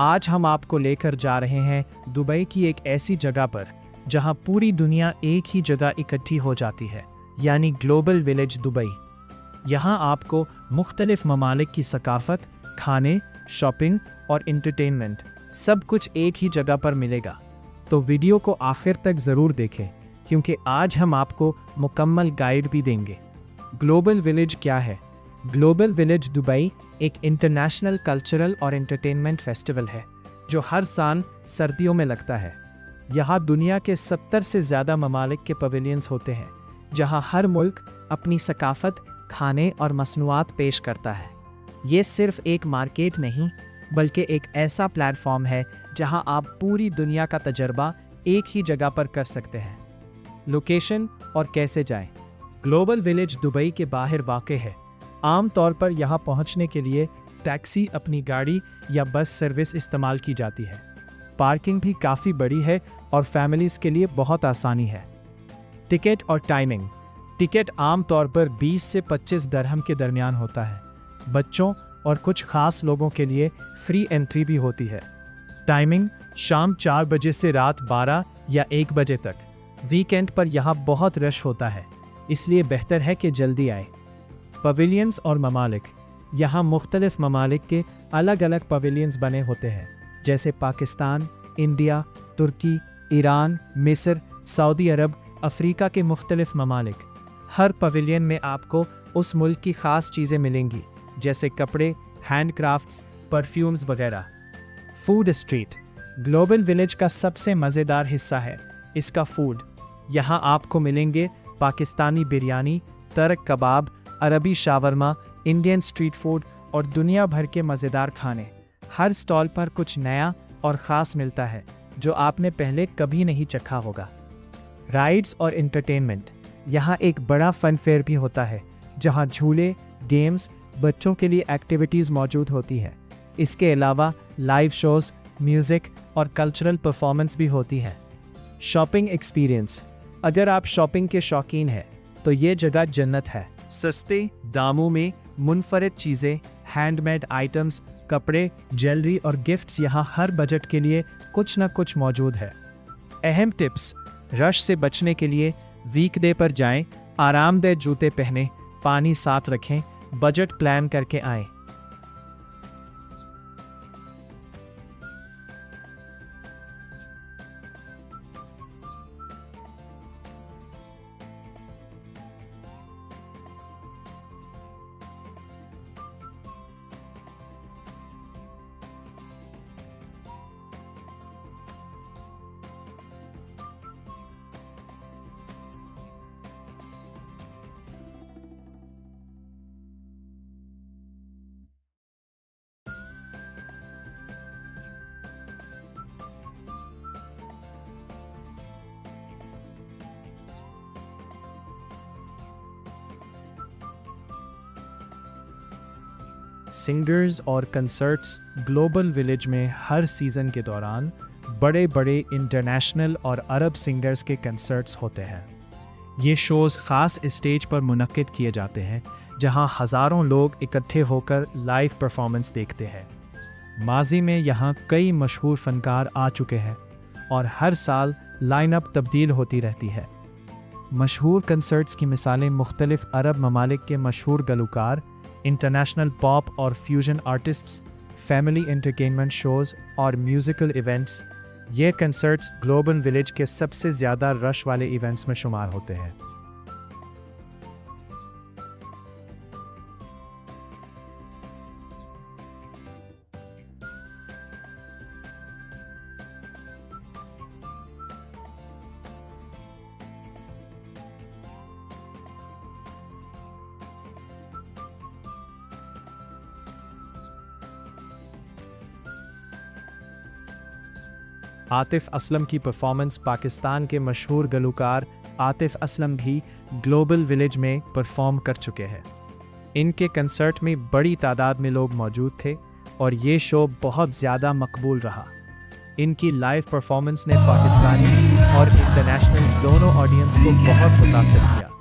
आज हम आपको लेकर जा रहे हैं दुबई की एक ऐसी जगह पर जहां पूरी दुनिया एक ही जगह इकट्ठी हो जाती है, यानी ग्लोबल विलेज दुबई। यहां आपको मुख्तलिफ ममालिक की सकाफत, खाने, शॉपिंग और एंटरटेनमेंट सब कुछ एक ही जगह पर मिलेगा। तो वीडियो को आखिर तक ज़रूर देखें, क्योंकि आज हम आपको मुकम्मल गाइड भी देंगे। ग्लोबल विलेज क्या है? ग्लोबल विलेज दुबई एक इंटरनेशनल कल्चरल और एंटरटेनमेंट फेस्टिवल है जो हर साल सर्दियों में लगता है। यहाँ दुनिया के 70 से ज़्यादा ममालिक के पवेलियंस होते हैं, जहाँ हर मुल्क अपनी सकाफत, खाने और मसनूआत पेश करता है। ये सिर्फ एक मार्केट नहीं, बल्कि एक ऐसा प्लेटफॉर्म है जहाँ आप पूरी दुनिया का तजर्बा एक ही जगह पर कर सकते हैं। लोकेशन और कैसे जाएं? ग्लोबल विलेज दुबई के बाहर वाक़ है। आम तौर पर यहाँ पहुँचने के लिए टैक्सी, अपनी गाड़ी या बस सर्विस इस्तेमाल की जाती है। पार्किंग भी काफ़ी बड़ी है और फैमिलीज़ के लिए बहुत आसानी है। टिकट और टाइमिंग। टिकट आम तौर पर 20 से 25 दरहम के दरमियान होता है। बच्चों और कुछ ख़ास लोगों के लिए फ्री एंट्री भी होती है। टाइमिंग शाम 4 बजे से रात 12 या 1 बजे तक। वीकेंड पर यहाँ बहुत रश होता है, इसलिए बेहतर है कि जल्दी आए। पवेलियंस और ममालिक। यहाँ मुख्तलिफ ममालिक के अलग अलग पवेलियंस बने होते हैं, जैसे पाकिस्तान, इंडिया, तुर्की, ईरान, मिस्र, सऊदी अरब, अफ्रीका के मुख्तलिफ ममालिक। हर पवेलियन में आपको उस मुल्क की ख़ास चीज़ें मिलेंगी, जैसे कपड़े, हैंडक्राफ्ट्स, परफ्यूम्स वगैरह। फूड स्ट्रीट ग्लोबल विलेज का सबसे मज़ेदार हिस्सा है इसका फूड। यहाँ आपको मिलेंगे पाकिस्तानी बिरयानी, तर्क कबाब, अरबी शावरमा, इंडियन स्ट्रीट फूड और दुनिया भर के मज़ेदार खाने। हर स्टॉल पर कुछ नया और ख़ास मिलता है जो आपने पहले कभी नहीं चखा होगा। राइड्स और एंटरटेनमेंट। यहाँ एक बड़ा फ़न फेयर भी होता है, जहाँ झूले, गेम्स, बच्चों के लिए एक्टिविटीज़ मौजूद होती हैं। इसके अलावा लाइव शोज़, म्यूज़िक और कल्चरल परफॉर्मेंस भी होती है। Shopping experience. अगर आप शॉपिंग के शौकीन हैं तो ये जगह जन्नत है। सस्ते दामों में मुनफरद चीज़ें, हैंडमेड आइटम्स, कपड़े, ज्वेलरी और गिफ्ट्स यहाँ हर बजट के लिए कुछ न कुछ मौजूद है। अहम टिप्स। रश से बचने के लिए वीकडे पर जाएं, आरामदेह जूते पहनें, पानी साथ रखें, बजट प्लान करके आएं। सिंगर्स और कंसर्ट्स। ग्लोबल विलेज में हर सीज़न के दौरान बड़े बड़े इंटरनेशनल और अरब सिंगर्स के कंसर्ट्स होते हैं। ये शोज़ ख़ास स्टेज पर मुनक्किद किए जाते हैं, जहां हज़ारों लोग इकट्ठे होकर लाइव परफॉर्मेंस देखते हैं। माजी में यहाँ कई मशहूर फ़नकार आ चुके हैं और हर साल लाइनअप तब्दील होती रहती है। मशहूर कंसर्ट्स की मिसालें मुख्तलिफ अरब ममालिक के मशहूर गलूकार, इंटरनेशनल पॉप और fusion artists, family entertainment shows और म्यूज़िकल इवेंट्स। ये कंसर्ट्स ग्लोबल विलेज के सबसे ज़्यादा रश वाले इवेंट्स में शुमार होते हैं। आतिफ असलम की परफॉर्मेंस। पाकिस्तान के मशहूर गलूकार आतिफ असलम भी ग्लोबल विलेज में परफॉर्म कर चुके हैं। इनके कंसर्ट में बड़ी तादाद में लोग मौजूद थे और ये शो बहुत ज़्यादा मकबूल रहा। इनकी लाइव परफॉर्मेंस ने पाकिस्तानी और इंटरनेशनल दोनों ऑडियंस को बहुत मुतासिर किया।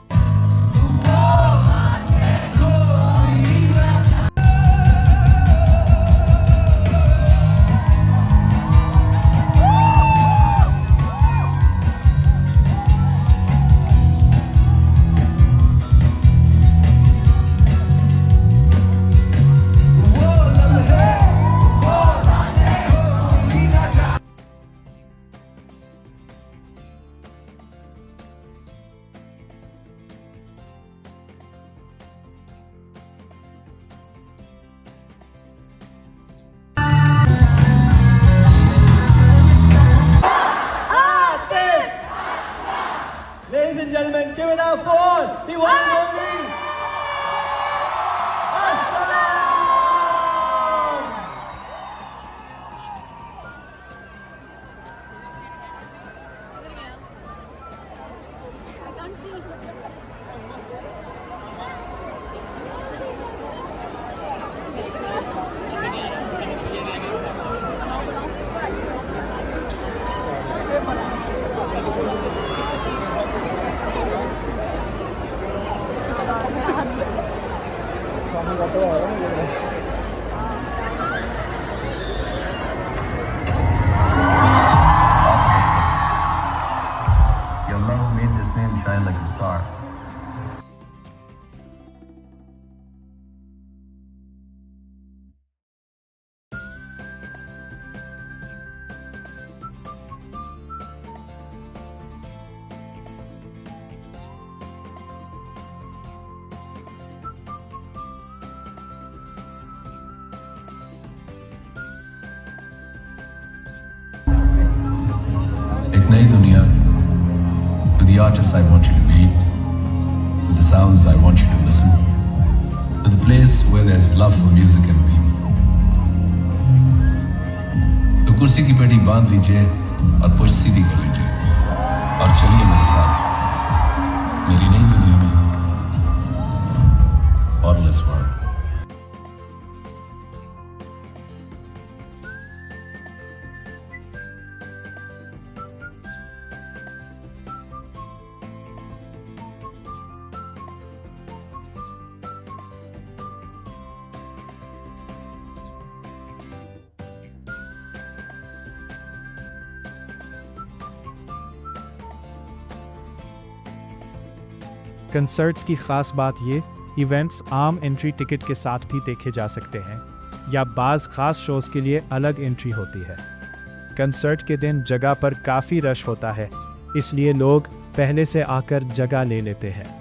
artist I want you to be, with the sounds I want you to listen, with the place where there's love for music and people. तो कुर्सी की पेटी बांध लीजिए और पुश सीधी कर लीजिए और चलिए मेरे साथ मेरी नई दुनिया में, Oreless World. कंसर्ट्स की ख़ास बात ये, इवेंट्स आम एंट्री टिकट के साथ भी देखे जा सकते हैं या बाज़ ख़ास शोज़ के लिए अलग एंट्री होती है। कंसर्ट के दिन जगह पर काफ़ी रश होता है, इसलिए लोग पहले से आकर जगह ले लेते हैं।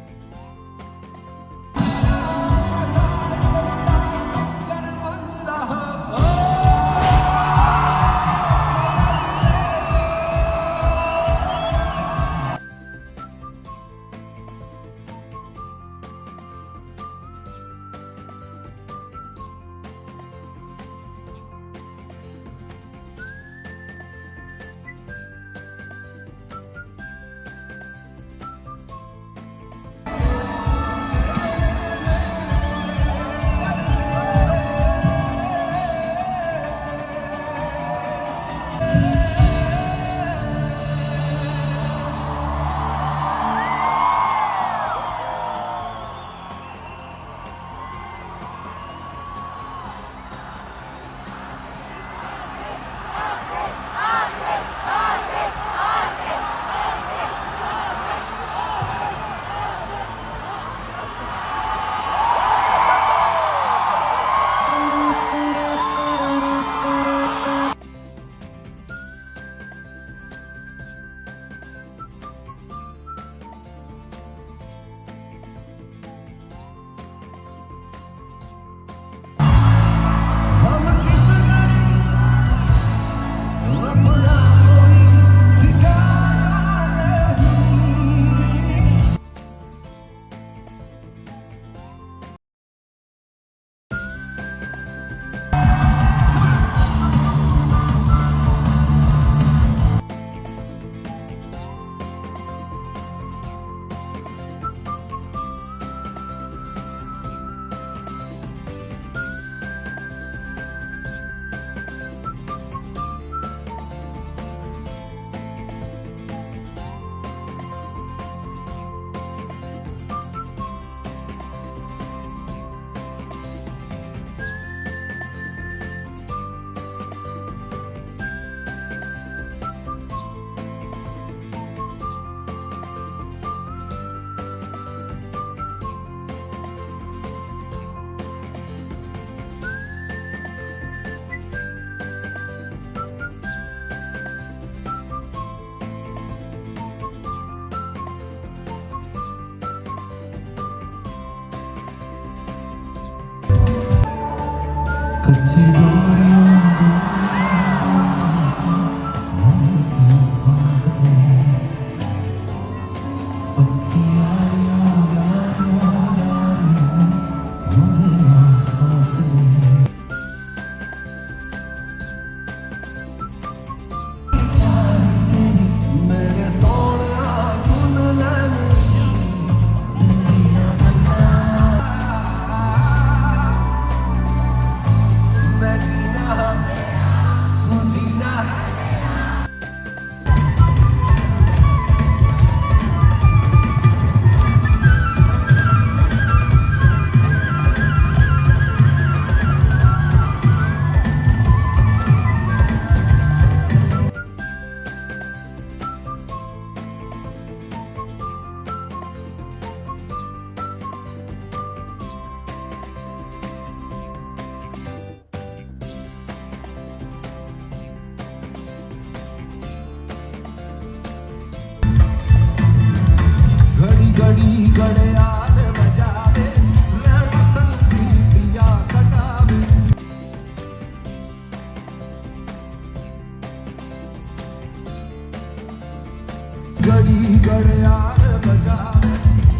घड़ी घड़ियाल बजावे,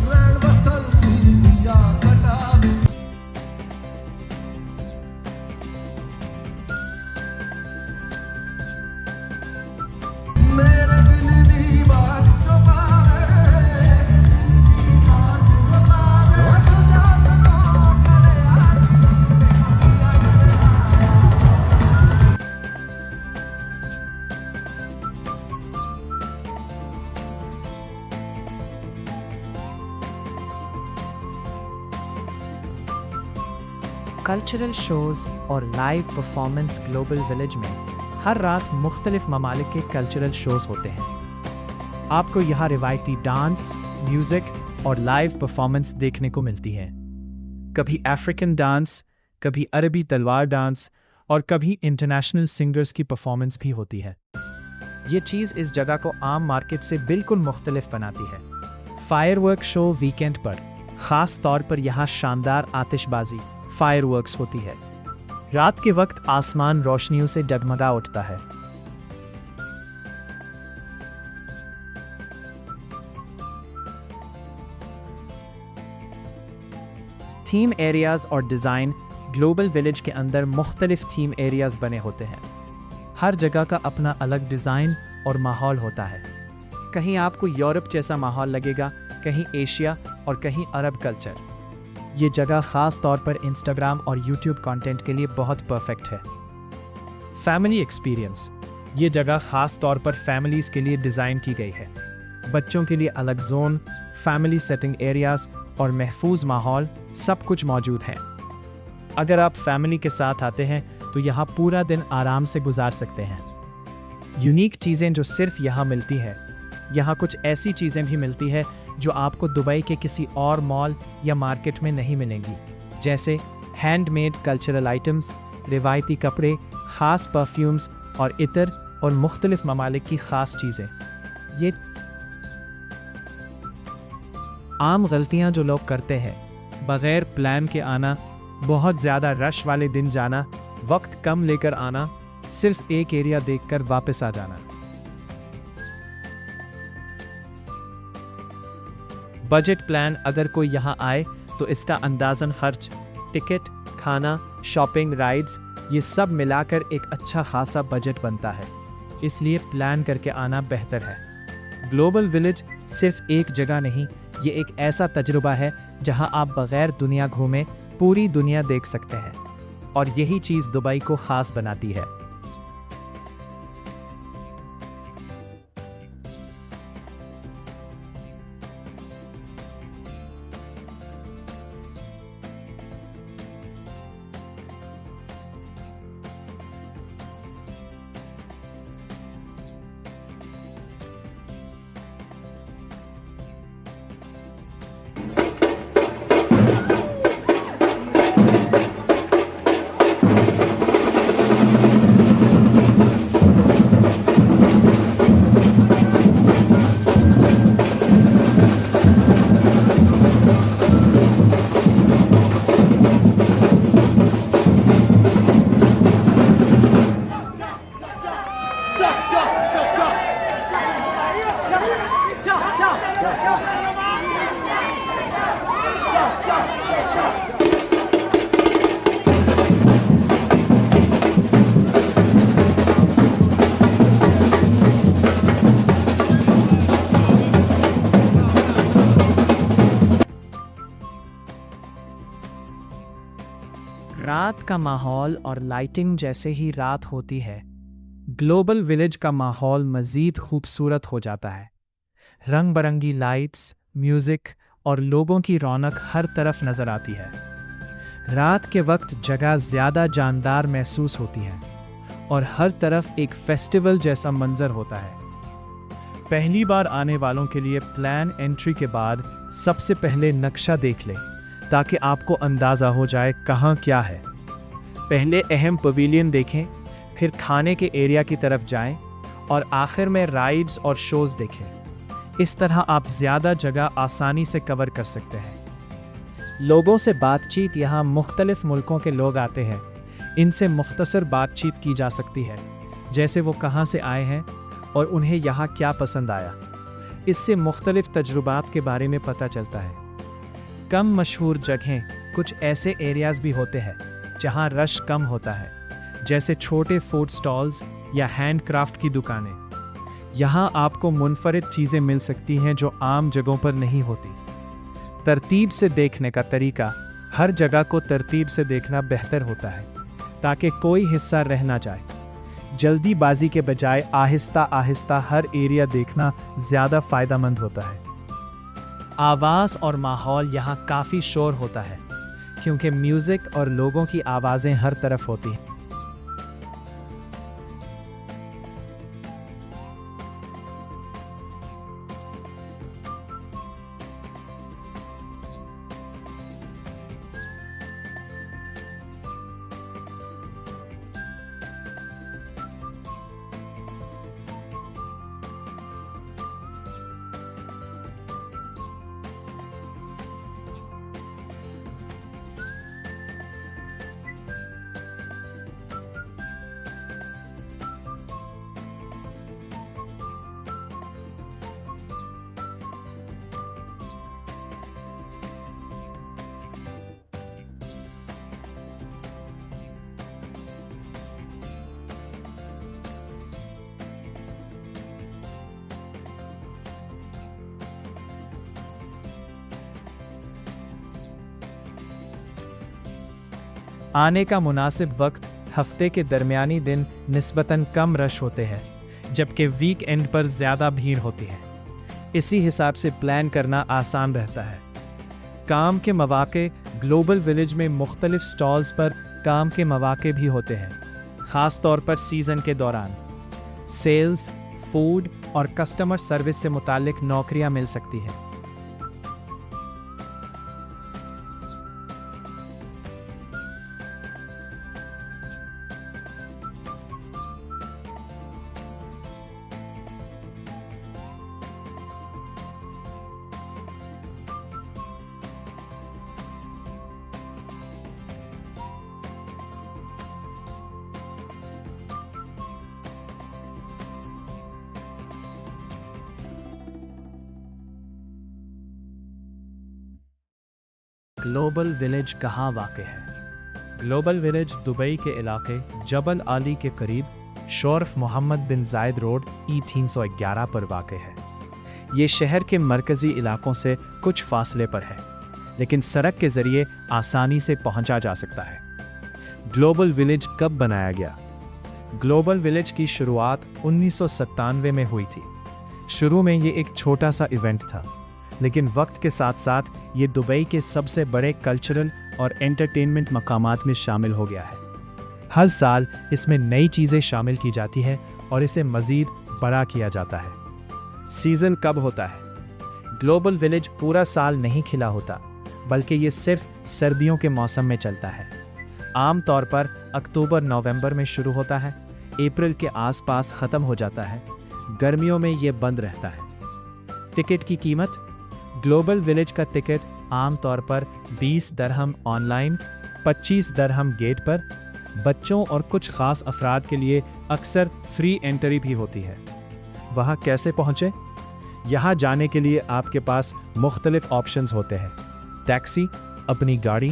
रैन बसंती पिया कटावे। मेरे दिल दी बात चुपावे, वो तुझा सनो घड़ियाल पिया कल्चरल शोज और लाइव परफॉर्मेंस ग्लोबल विलेज में हर रात मुख्तलिफ ममालिक के कल्चरल शोज होते हैं। आपको यहाँ रिवायती डांस, म्यूजिक और लाइव परफॉर्मेंस देखने को मिलती है। कभी अफ्रीकन डांस, कभी अरबी तलवार डांस और कभी इंटरनेशनल सिंगर्स की परफॉर्मेंस भी होती है। ये चीज़ इस जगह को आम मार्केट से बिल्कुल मुख्तलिफ बनाती है। फायरवर्क शो वीकेंड पर ख़ास तौर पर यहाँ शानदार आतिशबाजी फायरवर्क्स होती है। रात के वक्त आसमान रोशनियों से डगमगा उठता है। थीम एरियाज और डिज़ाइन ग्लोबल विलेज के अंदर मुख्तलिफ थीम एरियाज बने होते हैं। हर जगह का अपना अलग डिज़ाइन और माहौल होता है। कहीं आपको यूरोप जैसा माहौल लगेगा, कहीं एशिया और कहीं अरब कल्चर। ये जगह ख़ास तौर पर इंस्टाग्राम और यूट्यूब कंटेंट के लिए बहुत परफेक्ट है। फैमिली एक्सपीरियंस, ये जगह ख़ास तौर पर फैमिलीज़ के लिए डिज़ाइन की गई है। बच्चों के लिए अलग जोन, फैमिली सेटिंग एरियाज और महफूज माहौल सब कुछ मौजूद हैं। अगर आप फैमिली के साथ आते हैं तो यहाँ पूरा दिन आराम से गुजार सकते हैं। यूनिक चीज़ें जो सिर्फ यहाँ मिलती हैं, यहाँ कुछ ऐसी चीज़ें भी मिलती है जो आपको दुबई के किसी और मॉल या मार्केट में नहीं मिलेंगी, जैसे हैंडमेड कल्चरल आइटम्स, रिवायती कपड़े, ख़ास परफ्यूम्स और इतर और मुख्तलिफ ममालिक की ख़ास चीज़ें। ये आम गलतियाँ जो लोग करते हैं, बग़ैर प्लान के आना, बहुत ज़्यादा रश वाले दिन जाना, वक्त कम लेकर आना, सिर्फ एक एरिया देखकर वापस आ जाना। बजट प्लान, अगर कोई यहाँ आए तो इसका अंदाज़न खर्च, टिकट, खाना, शॉपिंग, राइड्स, ये सब मिलाकर एक अच्छा खासा बजट बनता है। इसलिए प्लान करके आना बेहतर है। ग्लोबल विलेज सिर्फ एक जगह नहीं, ये एक ऐसा तजुर्बा है जहाँ आप बग़ैर दुनिया घूमे पूरी दुनिया देख सकते हैं, और यही चीज़ दुबई को ख़ास बनाती है। रात का माहौल और लाइटिंग जैसे ही रात होती है, ग्लोबल विलेज का माहौल मज़ीद खूबसूरत हो जाता है। रंग बरंगी लाइट्स, म्यूज़िक और लोगों की रौनक हर तरफ नज़र आती है। रात के वक्त जगह ज़्यादा जानदार महसूस होती है और हर तरफ एक फेस्टिवल जैसा मंजर होता है। पहली बार आने वालों के लिए प्लान एंट्री के बाद सबसे पहले नक्शा देख लें ताकि आपको अंदाज़ा हो जाए कहाँ क्या है। पहले अहम पवेलियन देखें, फिर खाने के एरिया की तरफ जाएं और आखिर में राइड्स और शोज़ देखें। इस तरह आप ज़्यादा जगह आसानी से कवर कर सकते हैं। लोगों से बातचीत, यहाँ मुख्तलिफ मुल्कों के लोग आते हैं, इनसे मुख्तसर बातचीत की जा सकती है, जैसे वो कहाँ से आए हैं और उन्हें यहाँ क्या पसंद आया। इससे मुख्तलिफ तजुर्बात के बारे में पता चलता है। कम मशहूर जगहें, कुछ ऐसे एरियाज भी होते हैं जहां रश कम होता है, जैसे छोटे फूड स्टॉल्स या हैंडक्राफ्ट की दुकानें। यहाँ आपको मुनफरिद चीज़ें मिल सकती हैं जो आम जगहों पर नहीं होती। तरतीब से देखने का तरीका, हर जगह को तरतीब से देखना बेहतर होता है ताकि कोई हिस्सा रह ना जाए। जल्दीबाजी के बजाय आहिस्ता आहिस्ता हर एरिया देखना ज़्यादा फ़ायदेमंद होता है। आवाज़ और माहौल यहाँ काफ़ी शोर होता है क्योंकि म्यूज़िक और लोगों की आवाज़ें हर तरफ होती हैं। आने का मुनासिब वक्त हफ्ते के दरमियानी दिन निस्बतन कम रश होते हैं, जबकि वीकेंड पर ज़्यादा भीड़ होती है। इसी हिसाब से प्लान करना आसान रहता है। काम के मौके, ग्लोबल विलेज में मुख्तलिफ स्टॉल्स पर काम के मौके भी होते हैं, ख़ास तौर पर सीज़न के दौरान। सेल्स, फूड और कस्टमर सर्विस से मुताल्लिक नौकरियां मिल सकती हैं। ग्लोबल विलेज कहाँ वाक़ है? ग्लोबल विलेज दुबई के इलाके जबल आली के करीब शोरफ मोहम्मद बिन जायद रोड E311 पर वाक़ है। ये शहर के मरकज़ी इलाकों से कुछ फासले पर है, लेकिन सड़क के ज़रिए आसानी से पहुंचा जा सकता है। ग्लोबल विलेज कब बनाया गया? ग्लोबल विलेज की शुरुआत 1997 में हुई थी। शुरू में ये एक छोटा सा इवेंट था, लेकिन वक्त के साथ साथ ये दुबई के सबसे बड़े कल्चरल और एंटरटेनमेंट मकामात में शामिल हो गया है। हर साल इसमें नई चीज़ें शामिल की जाती हैं और इसे मज़ीद बड़ा किया जाता है। सीज़न कब होता है? ग्लोबल विलेज पूरा साल नहीं खिला होता, बल्कि ये सिर्फ सर्दियों के मौसम में चलता है। आम तौर पर अक्टूबर-नवंबर में शुरू होता है, अप्रैल के आसपास ख़त्म हो जाता है। गर्मियों में ये बंद रहता है। टिकट की कीमत? ग्लोबल विलेज का टिकट आम तौर पर 20 दरहम ऑनलाइन, 25 दरहम गेट पर। बच्चों और कुछ ख़ास अफराद के लिए अक्सर फ्री एंट्री भी होती है। वहाँ कैसे पहुँचें? यहाँ जाने के लिए आपके पास मुख्तलिफ ऑप्शंस होते हैं। टैक्सी, अपनी गाड़ी,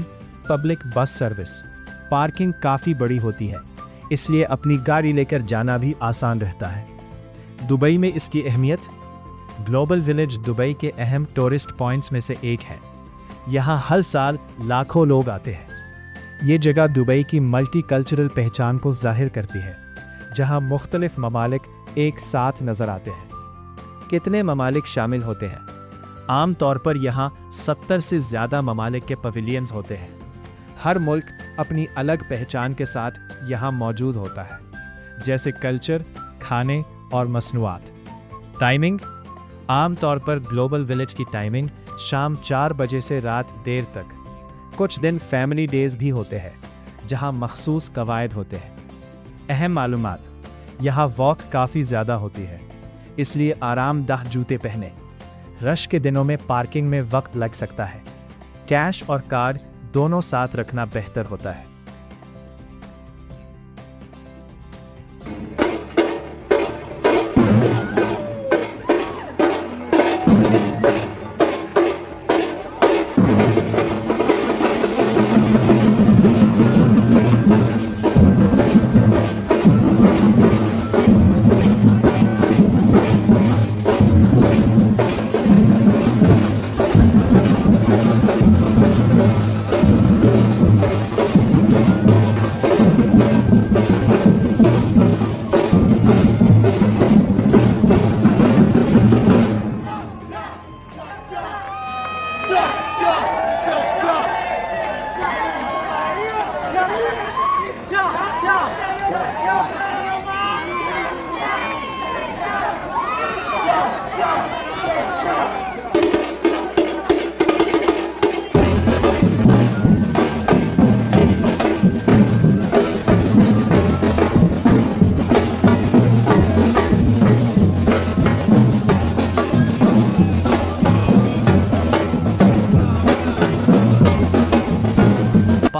पब्लिक बस सर्विस। पार्किंग काफ़ी बड़ी होती है, इसलिए अपनी गाड़ी लेकर जाना भी आसान रहता है। दुबई में इसकी अहमियत? ग्लोबल विलेज दुबई के अहम टूरिस्ट पॉइंट्स में से एक है। यहाँ हर साल लाखों लोग आते हैं। ये जगह दुबई की मल्टी कल्चरल पहचान को जाहिर करती है, जहाँ मुख्तलिफ ममालिक एक साथ नज़र आते हैं। कितने ममालिक शामिल होते हैं? आम तौर पर यहाँ 70 से ज़्यादा ममालिक के पवेलियंस होते हैं। हर मुल्क अपनी अलग पहचान के साथ यहाँ मौजूद होता है, जैसे कल्चर, खाने और मसनूआत। टाइमिंग? आम तौर पर ग्लोबल विलेज की टाइमिंग शाम 4 बजे से रात देर तक। कुछ दिन फैमिली डेज भी होते हैं, जहां मखसूस कवायद होते हैं। अहम मालूमात: यहाँ वॉक काफ़ी ज़्यादा होती है, इसलिए आरामदाह जूते पहने। रश के दिनों में पार्किंग में वक्त लग सकता है। कैश और कार्ड दोनों साथ रखना बेहतर होता है।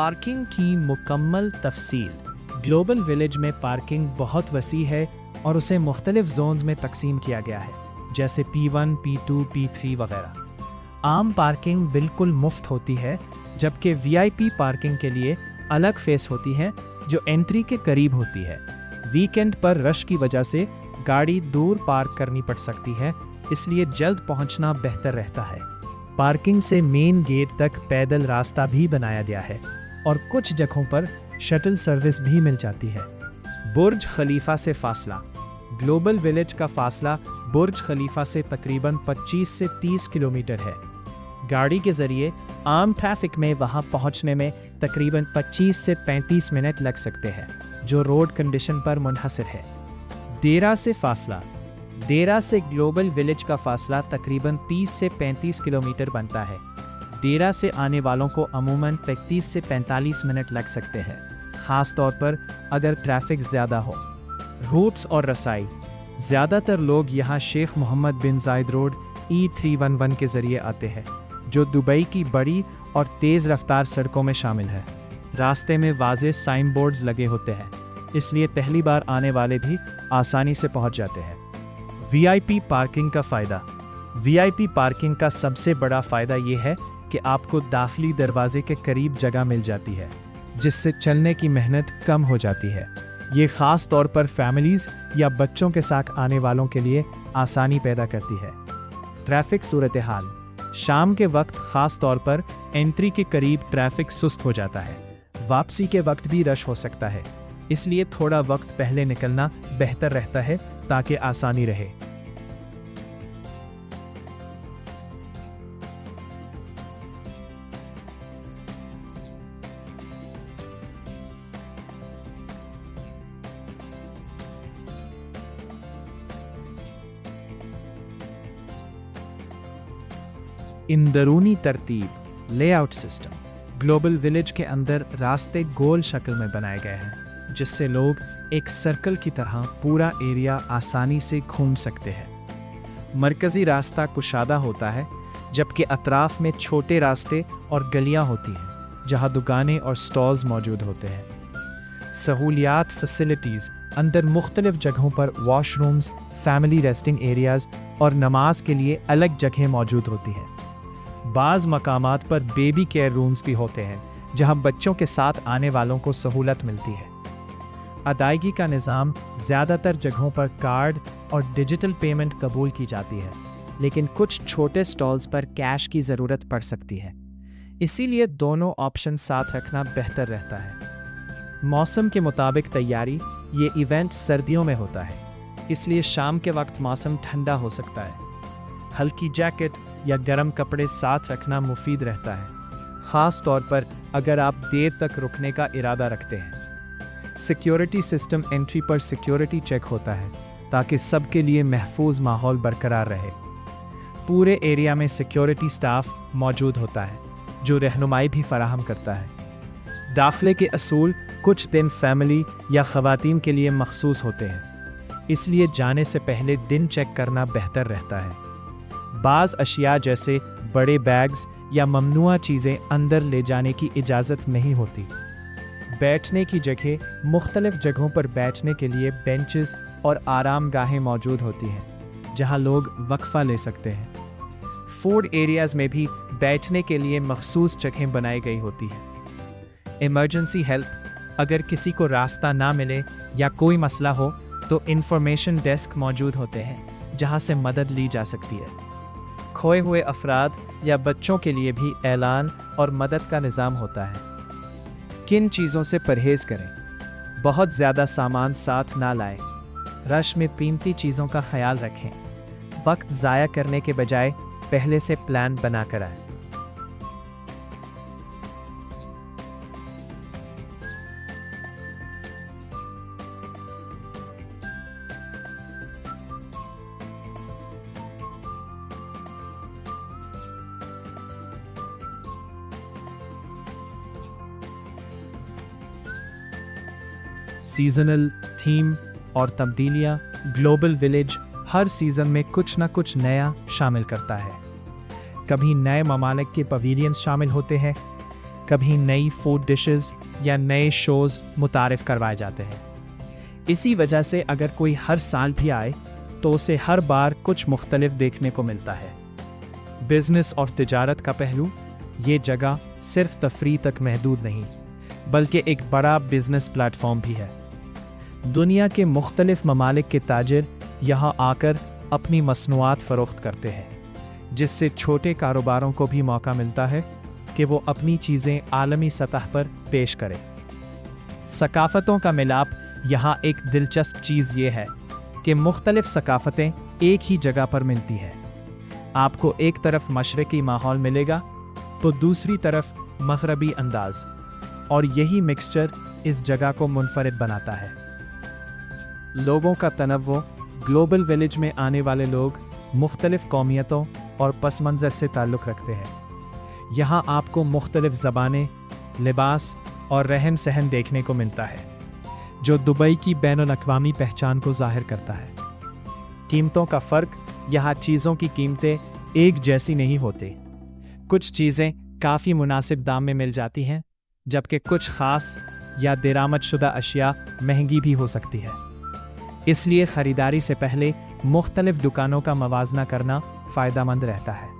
पार्किंग की मुकम्मल तफसील। ग्लोबल विलेज में पार्किंग बहुत वसी है और उसे मुख्तलिफ जोन्स में तकसीम किया गया है, जैसे P1, P2, P3 वगैरह। आम पार्किंग बिल्कुल मुफ्त होती है, जबकि VIP पार्किंग के लिए अलग फेस होती है जो एंट्री के करीब होती है। वीकेंड पर रश की वजह से गाड़ी दूर पार्क करनी पड़ सकती है, इसलिए जल्द पहुंचना बेहतर रहता है। पार्किंग से मेन गेट तक पैदल रास्ता भी बनाया गया है और कुछ जगहों पर शटल सर्विस भी मिल जाती है। बुर्ज खलीफा से फासला। ग्लोबल विलेज का फासला बुर्ज खलीफा से तकरीबन 25 से 30 किलोमीटर है। गाड़ी के ज़रिए आम ट्रैफिक में वहां पहुंचने में तकरीबन 25 से 35 मिनट लग सकते हैं, जो रोड कंडीशन पर मुनहसर है। देरा से फासला। देरा से ग्लोबल विलेज का फासला तकरीबन 30 से 35 किलोमीटर बनता है। देरा से आने वालों को अमूमन 35 से 45 मिनट लग सकते हैं, ख़ास तौर पर अगर ट्रैफिक ज़्यादा हो। रूट्स और रसाई। ज़्यादातर लोग यहाँ शेख मोहम्मद बिन जायद रोड E311 के ज़रिए आते हैं, जो दुबई की बड़ी और तेज़ रफ्तार सड़कों में शामिल है। रास्ते में वाज़ेह साइन बोर्ड्स लगे होते हैं, इसलिए पहली बार आने वाले भी आसानी से पहुँच जाते हैं। VIP पार्किंग का फ़ायदा। VIP पार्किंग का सबसे बड़ा फ़ायदा ये है कि आपको दाखिली दरवाजे के करीब जगह मिल जाती है, जिससे चलने की मेहनत कम हो जाती है। ये ख़ास तौर पर फैमिलीज़ या बच्चों के साथ आने वालों के लिए आसानी पैदा करती है। ट्रैफिक सूरत हाल। शाम के वक्त ख़ास तौर पर एंट्री के करीब ट्रैफिक सुस्त हो जाता है। वापसी के वक्त भी रश हो सकता है, इसलिए थोड़ा वक्त पहले निकलना बेहतर रहता है ताकि आसानी रहे। अंदरूनी तरतीब, लेआउट सिस्टम। ग्लोबल विलेज के अंदर रास्ते गोल शक्ल में बनाए गए हैं, जिससे लोग एक सर्कल की तरह पूरा एरिया आसानी से घूम सकते हैं। मरकज़ी रास्ता कुशादा होता है, जबकि अतराफ में छोटे रास्ते और गलियां होती हैं, जहां दुकानें और स्टॉल्स मौजूद होते हैं। सहूलियात फैसिलिटीज़। अंदर मुख्तलिफ जगहों पर वॉशरूम्स, फैमिली रेस्टिंग एरियाज़ और नमाज के लिए अलग जगह मौजूद होती हैं। बाज़ मकामात पर बेबी केयर रूम्स भी होते हैं, जहां बच्चों के साथ आने वालों को सहूलत मिलती है। अदायगी का निज़ाम। ज़्यादातर जगहों पर कार्ड और डिजिटल पेमेंट कबूल की जाती है, लेकिन कुछ छोटे स्टॉल्स पर कैश की ज़रूरत पड़ सकती है, इसीलिए दोनों ऑप्शन साथ रखना बेहतर रहता है। मौसम के मुताबिक तैयारी। ये इवेंट सर्दियों में होता है, इसलिए शाम के वक्त मौसम ठंडा हो सकता है। हल्की जैकेट या गर्म कपड़े साथ रखना मुफीद रहता है, ख़ास तौर पर अगर आप देर तक रुकने का इरादा रखते हैं। Security system. एंट्री पर सिक्योरिटी चेक होता है ताकि सबके लिए महफूज माहौल बरकरार रहे। पूरे एरिया में सिक्योरिटी स्टाफ मौजूद होता है, जो रहनुमाई भी फराहम करता है। दाखिले के असूल। कुछ दिन फैमिली या ख़वातीन के लिए मखसूस होते हैं, इसलिए जाने से पहले दिन चेक करना बेहतर रहता है। बाज़ अशिया जैसे बड़े बैग्स या ममनुआ चीज़ें अंदर ले जाने की इजाज़त नहीं होती। बैठने की जगह। मुख्तलिफ जगहों पर बैठने के लिए बेंचेस और आरामगाहें मौजूद होती हैं, जहां लोग वक्फा ले सकते हैं। फूड एरियाज़ में भी बैठने के लिए मखसूस जगहें बनाई गई होती हैं। Emergency help. अगर किसी को रास्ता ना मिले या कोई मसला हो तो इंफॉर्मेशन डेस्क मौजूद होते हैं, जहां से मदद ली जा सकती है। खोए हुए अफराद या बच्चों के लिए भी ऐलान और मदद का निज़ाम होता है। किन चीज़ों से परहेज़ करें। बहुत ज़्यादा सामान साथ ना लाएं। रश में कीमती चीज़ों का ख्याल रखें। वक्त ज़ाया करने के बजाय पहले से प्लान बना कर आएं। सीजनल थीम और तब्दीलियाँ। ग्लोबल विलेज हर सीज़न में कुछ ना कुछ नया शामिल करता है। कभी नए ममालिक के पवेलियंस शामिल होते हैं, कभी नई फूड डिशेस या नए शोज मुतारिफ करवाए जाते हैं। इसी वजह से अगर कोई हर साल भी आए तो उसे हर बार कुछ मुख्तलिफ देखने को मिलता है। बिजनेस और तिजारत का पहलू, ये जगह सिर्फ तफरीह तक महदूद नहीं बल्कि एक बड़ा बिजनेस प्लेटफॉर्म भी है। दुनिया के मुख्तलिफ ममालिक के ताजिर यहाँ आकर अपनी मसनूआत फ़रोख्त करते हैं, जिससे छोटे कारोबारों को भी मौका मिलता है कि वो अपनी चीज़ें आलमी सतह पर पेश करें। सकाफ़तों का मिलाप, यहाँ एक दिलचस्प चीज़ ये है कि मुख्तलिफ सकाफ़तें एक ही जगह पर मिलती हैं। आपको एक तरफ मशरक़ी माहौल मिलेगा तो दूसरी तरफ मग़रबी अंदाज़, और यही मिक्सचर इस जगह को मुनफरिद बनाता है। लोगों का तनव्वुअ, ग्लोबल विलेज में आने वाले लोग मुख्तलिफ कौमियतों और पस मंज़र से ताल्लुक़ रखते हैं। यहाँ आपको मुख्तलिफ ज़बानें, लिबास और रहन सहन देखने को मिलता है, जो दुबई की बैनुल-अक़वामी पहचान को ज़ाहिर करता है। कीमतों का फ़र्क, यहाँ चीज़ों की कीमतें एक जैसी नहीं होती। कुछ चीज़ें काफ़ी मुनासिब दाम में मिल जाती हैं, जबकि कुछ ख़ास या दरामदशुदा अशिया महंगी भी हो सकती है। इसलिए ख़रीदारी से पहले मुख्तलिफ दुकानों का मवाजना करना फ़ायदेमंद रहता है।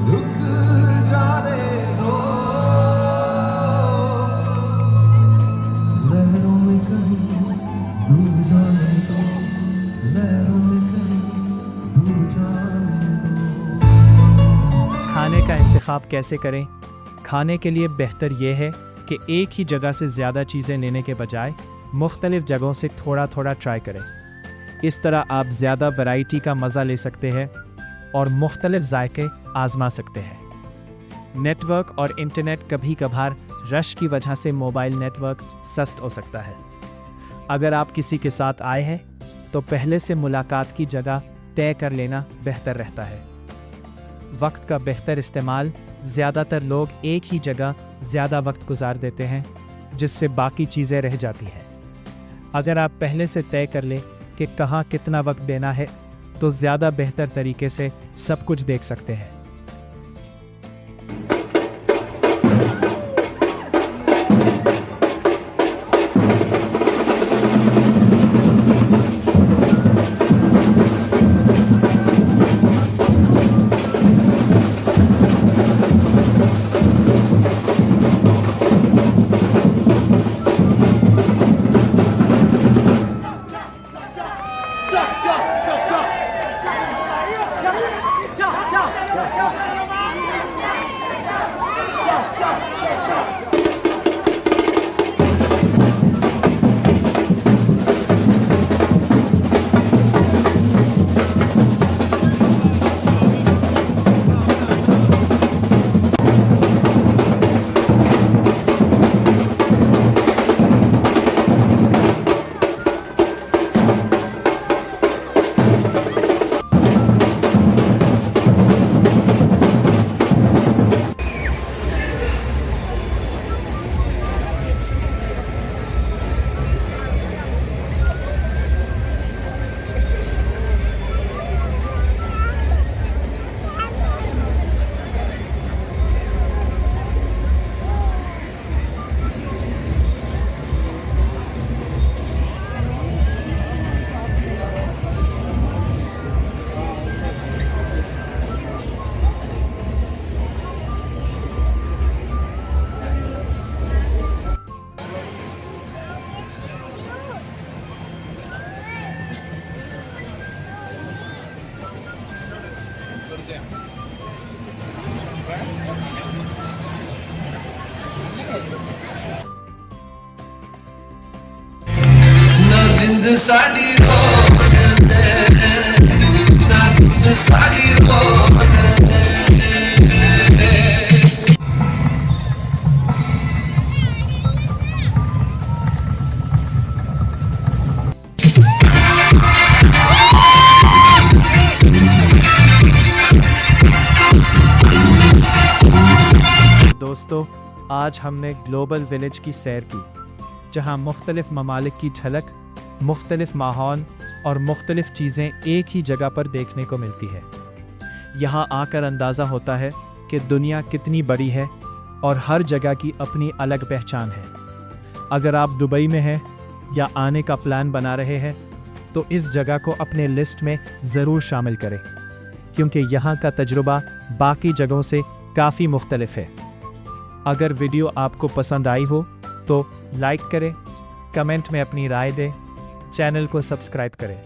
रुक जाने दो, लहरों में कहीं डूब जाने दो, लहरों में कहीं डूब जाने दो। खाने का इंतखाब कैसे करें? खाने के लिए बेहतर यह है कि एक ही जगह से ज़्यादा चीज़ें लेने के बजाय मुख्तलिफ जगहों से थोड़ा थोड़ा ट्राई करें। इस तरह आप ज़्यादा वैरायटी का मज़ा ले सकते हैं और मुख्तलिफ जायके आजमा सकते हैं। नेटवर्क और इंटरनेट, कभी कभार रश की वजह से मोबाइल नेटवर्क सस्त हो सकता है। अगर आप किसी के साथ आए हैं तो पहले से मुलाकात की जगह तय कर लेना बेहतर रहता है। वक्त का बेहतर इस्तेमाल, ज़्यादातर लोग एक ही जगह ज़्यादा वक्त गुजार देते हैं, जिससे बाकी चीज़ें रह जाती हैं। अगर आप पहले से तय कर लें कि कहाँ कितना वक्त देना है तो ज़्यादा बेहतर तरीके से सब कुछ देख सकते हैं। ना जिंद साडी रोड ना जिंद साडी रोड दोस्तों, आज हमने ग्लोबल विलेज की सैर की, जहां मुख्तलिफ ममालिक की झलक, मुख्तलिफ माहौल और मुख्तलिफ चीज़ें एक ही जगह पर देखने को मिलती है। यहां आकर अंदाज़ा होता है कि दुनिया कितनी बड़ी है और हर जगह की अपनी अलग पहचान है। अगर आप दुबई में हैं या आने का प्लान बना रहे हैं तो इस जगह को अपने लिस्ट में ज़रूर शामिल करें, क्योंकि यहाँ का तजुर्बा बाकी जगहों से काफ़ी मुख्तलिफ है। अगर वीडियो आपको पसंद आई हो तो लाइक करें, कमेंट में अपनी राय दें, चैनल को सब्सक्राइब करें।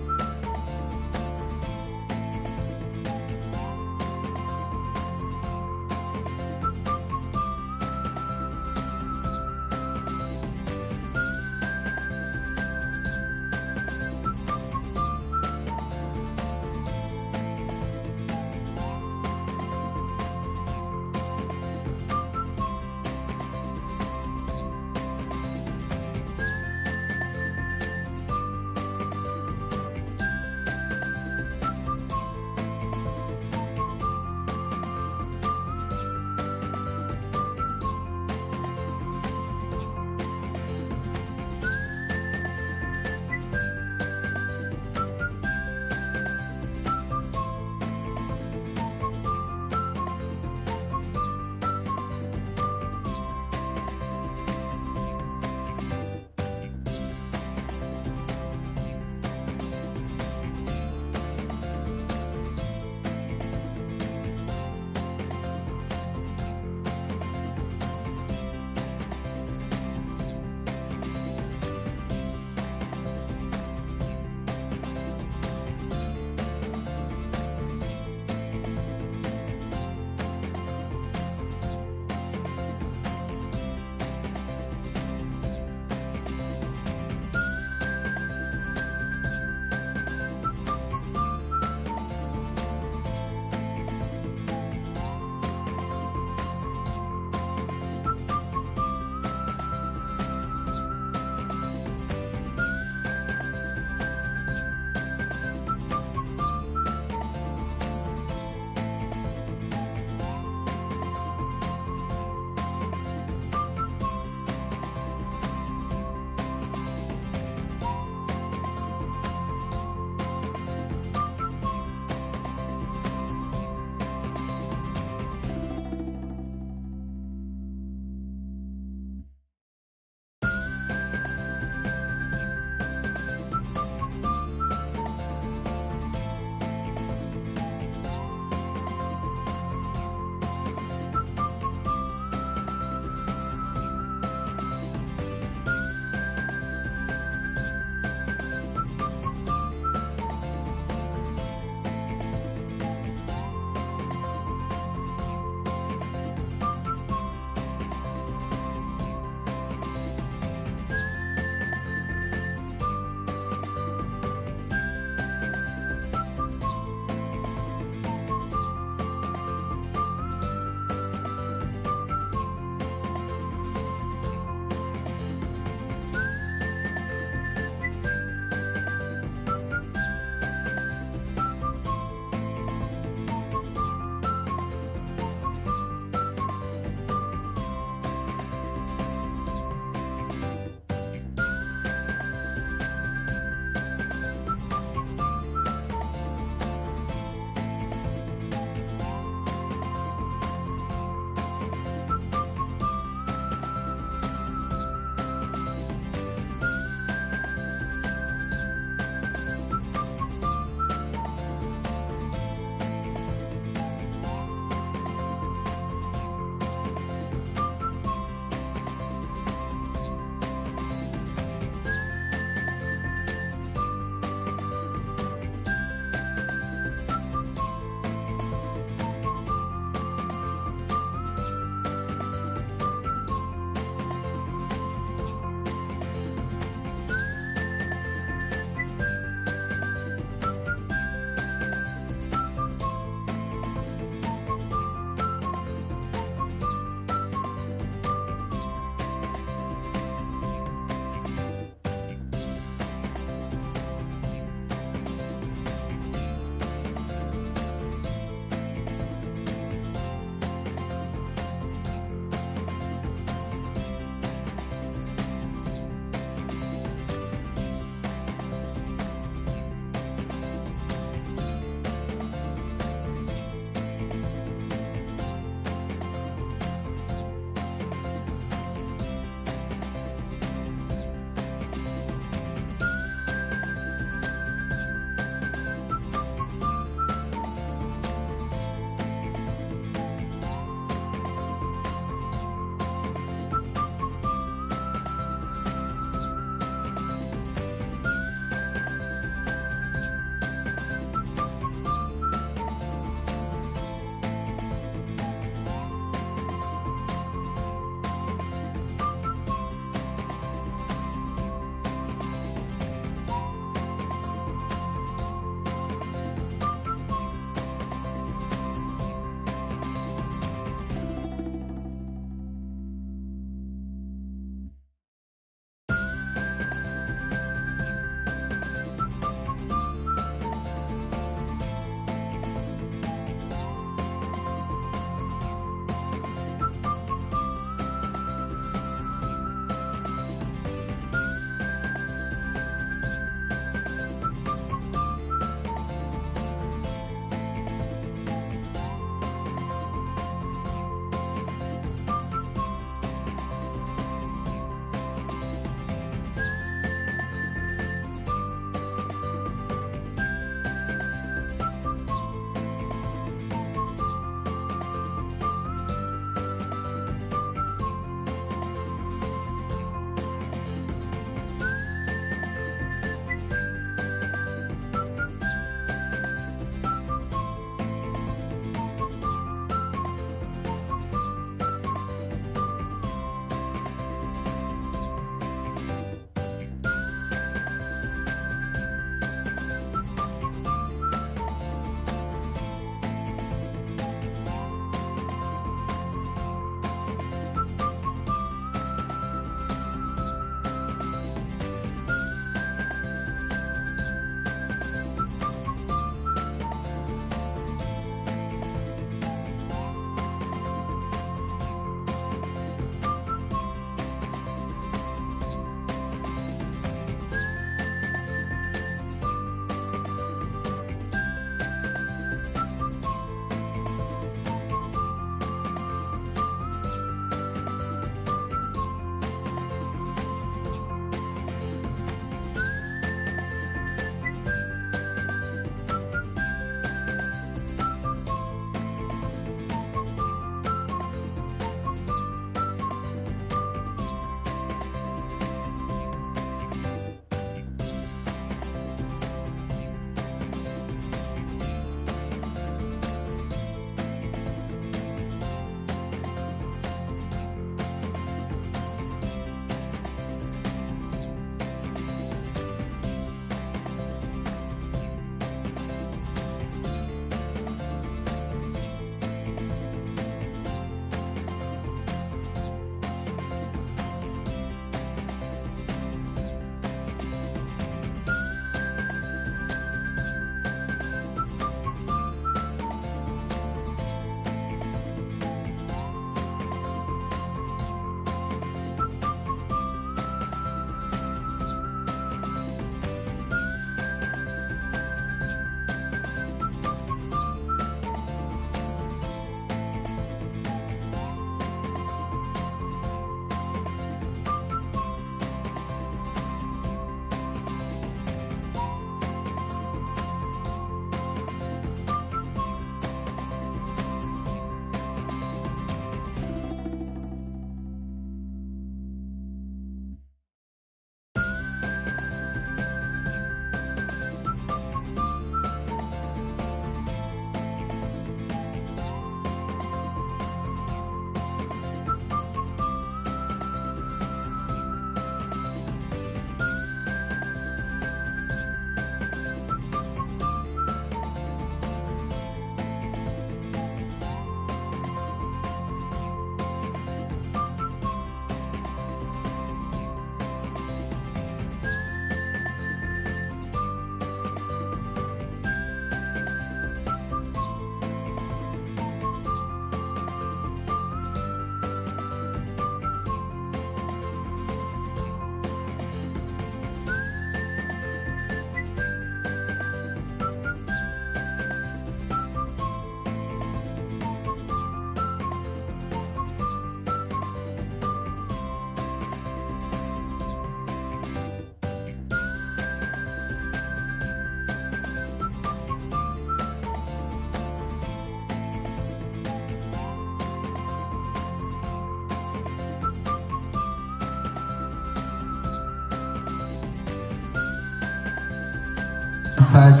thank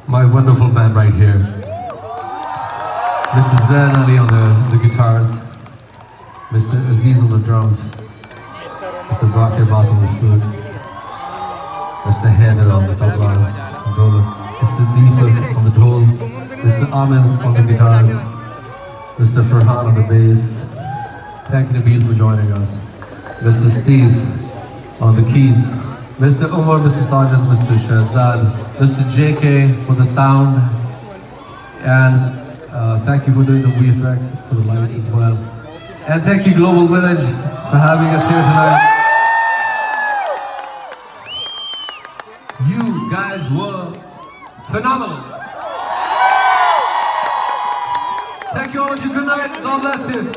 my wonderful band right here. Mr. Zain Ali on the guitars, Mr. Aziz on the drums, Mr. Bakir Bass on the flute, Mr. Haider on the tablas, Mr. Deepak on the dhol, Mr. Amin on the guitars, Mr. Farhan on the bass. Thank you, Nabil, for joining us. Mr. Steve on the keys, Mr. Umar, Mr. Sajid, Mr. Shahzad, Mr. JK for the sound, and thank you for doing the VFX, for the lights as well. And thank you, Global Village, for having us here tonight. You guys were phenomenal. Thank you all of you. Good night. God bless you.